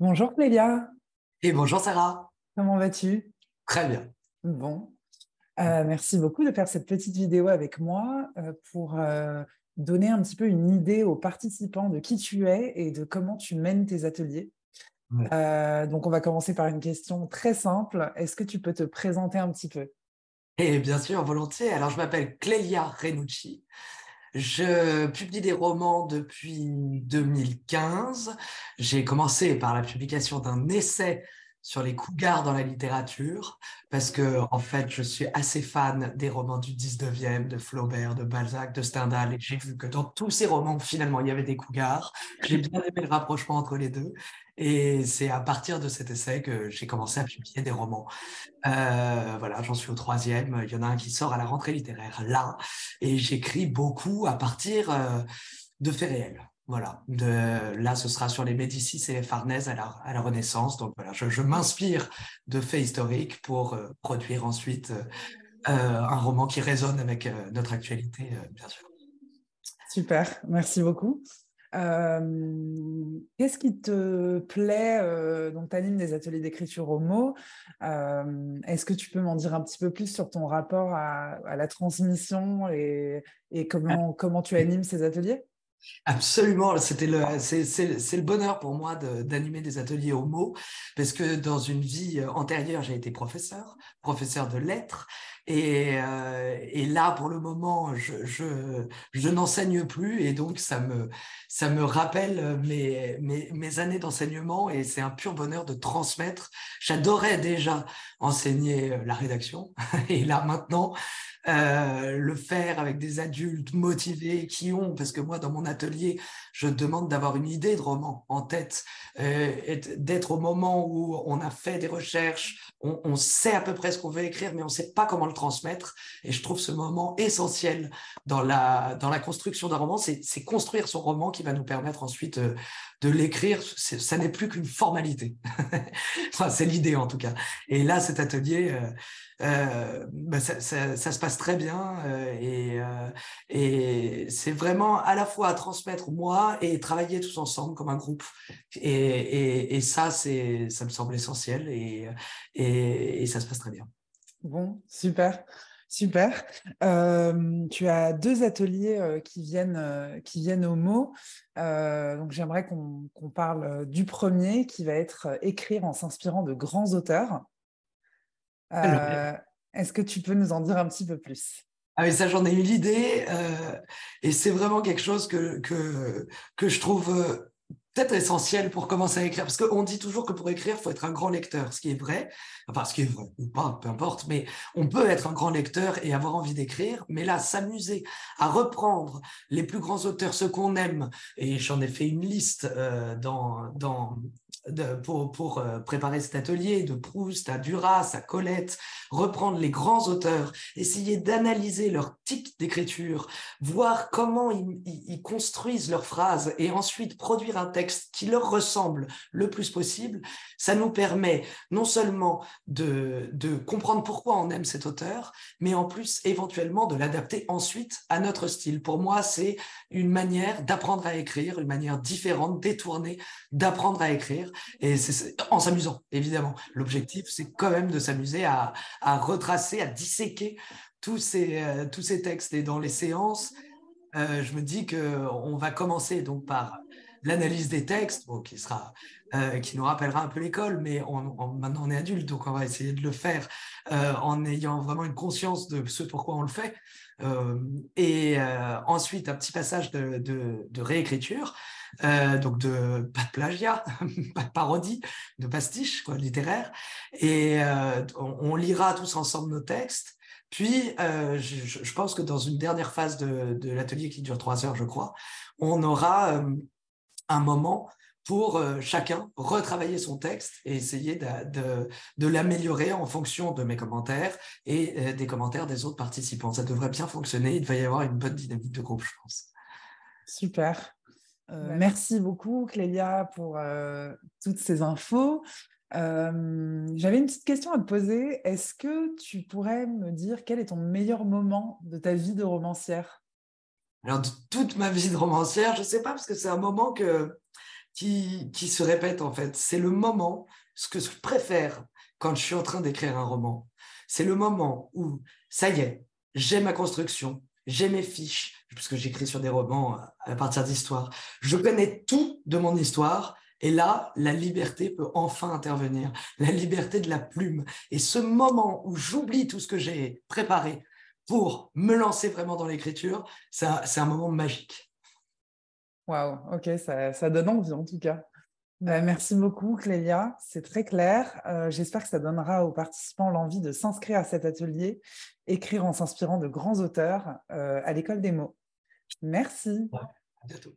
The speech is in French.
Bonjour Clélia, Et bonjour Sarah, comment vas-tu? très bien. Bon, merci beaucoup de faire cette petite vidéo avec moi pour donner un petit peu une idée aux participants de qui tu es et de comment tu mènes tes ateliers. Ouais. Donc on va commencer par une question très simple. Est-ce que tu peux te présenter un petit peu? Et bien sûr, volontiers. Alors, je m'appelle Clélia Renucci. Je publie des romans depuis 2015. J'ai commencé par la publication d'un essai sur les cougars dans la littérature, parce que, en fait, je suis assez fan des romans du 19e, de Flaubert, de Balzac, de Stendhal, et j'ai vu que dans tous ces romans, finalement, il y avait des cougars. J'ai bien aimé le rapprochement entre les deux, et c'est à partir de cet essai que j'ai commencé à publier des romans. Voilà, j'en suis au troisième. Il y en a un qui sort à la rentrée littéraire là, et j'écris beaucoup à partir de faits réels. Voilà. Là, ce sera sur les Médicis et les Farnèse à la Renaissance. Donc voilà, je m'inspire de faits historiques pour produire ensuite un roman qui résonne avec notre actualité, bien sûr. Super, merci beaucoup. Qu'est-ce qui te plaît? Donc, tu animes des ateliers d'écriture au mot. Est-ce que tu peux m'en dire un petit peu plus sur ton rapport à la transmission et comment tu animes ces ateliers? Absolument, c'est le bonheur pour moi d'animer des ateliers homo, parce que dans une vie antérieure, j'ai été professeur de lettres, et là, pour le moment, je n'enseigne plus, et donc ça me rappelle mes années d'enseignement, et c'est un pur bonheur de transmettre. J'adorais déjà enseigner la rédaction, et là, maintenant, le faire avec des adultes motivés qui ont, parce que moi, dans mon atelier, je demande d'avoir une idée de roman en tête, et d'être au moment où on a fait des recherches, on sait à peu près ce qu'on veut écrire, mais on ne sait pas comment le transmettre. Et je trouve ce moment essentiel dans la construction d'un roman. C'est construire son roman qui va nous permettre ensuite de l'écrire. Ça n'est plus qu'une formalité. Enfin, c'est l'idée en tout cas. Et là, cet atelier, bah, ça se passe très bien, et c'est vraiment à la fois à transmettre moi et travailler tous ensemble comme un groupe. Et ça, ça me semble essentiel, et ça se passe très bien. Bon, super, super. Tu as deux ateliers qui viennent au mot. Donc j'aimerais qu'on parle du premier qui va être écrire en s'inspirant de grands auteurs. Euh, Est-ce que tu peux nous en dire un petit peu plus? Ah mais ça, j'en ai eu l'idée, et c'est vraiment quelque chose que je trouve peut-être essentiel pour commencer à écrire. Parce qu'on dit toujours que pour écrire, il faut être un grand lecteur, ce qui est vrai, enfin ce qui est vrai ou pas, peu importe, mais on peut être un grand lecteur et avoir envie d'écrire, mais là, s'amuser à reprendre les plus grands auteurs, ceux qu'on aime, et j'en ai fait une liste pour préparer cet atelier, de Proust à Duras, à Colette, reprendre les grands auteurs, essayer d'analyser leur tic d'écriture, voir comment ils construisent leurs phrases, et ensuite produire un texte qui leur ressemble le plus possible. Ça nous permet non seulement de comprendre pourquoi on aime cet auteur, mais en plus éventuellement de l'adapter ensuite à notre style. Pour moi, c'est une manière d'apprendre à écrire, une manière différente, détournée d'apprendre à écrire, et c'est en s'amusant, évidemment. L'objectif, c'est quand même de s'amuser à retracer, à disséquer tous ces textes. Et dans les séances, je me dis que on va commencer donc par l'analyse des textes, bon, qui nous rappellera un peu l'école, mais maintenant on est adulte, donc on va essayer de le faire en ayant vraiment une conscience de ce pourquoi on le fait. Et ensuite, un petit passage de réécriture, donc pas de plagiat, pas de parodie, de pastiche quoi, littéraire. Et on lira tous ensemble nos textes. Puis, je pense que dans une dernière phase de l'atelier qui dure 3 heures, je crois, on aura un moment pour chacun retravailler son texte et essayer de l'améliorer en fonction de mes commentaires et des commentaires des autres participants. Ça devrait bien fonctionner. Il va y avoir une bonne dynamique de groupe, je pense. Super. Merci beaucoup, Clélia, pour toutes ces infos. J'avais une petite question à te poser. Est-ce que tu pourrais me dire quel est ton meilleur moment de ta vie de romancière? Alors, de toute ma vie de romancière, je sais pas, parce que c'est un moment qui se répète en fait. C'est le moment, ce que je préfère quand je suis en train d'écrire un roman, c'est le moment où, ça y est, j'ai ma construction, j'ai mes fiches, puisque j'écris sur des romans à partir d'histoires. Je connais tout de mon histoire, et là, la liberté peut enfin intervenir, la liberté de la plume. Et ce moment où j'oublie tout ce que j'ai préparé pour me lancer vraiment dans l'écriture, c'est un moment magique. Waouh, ok, ça donne envie en tout cas. Merci beaucoup, Clélia. C'est très clair. J'espère que ça donnera aux participants l'envie de s'inscrire à cet atelier, écrire en s'inspirant de grands auteurs à l'École des mots. Merci. À bientôt.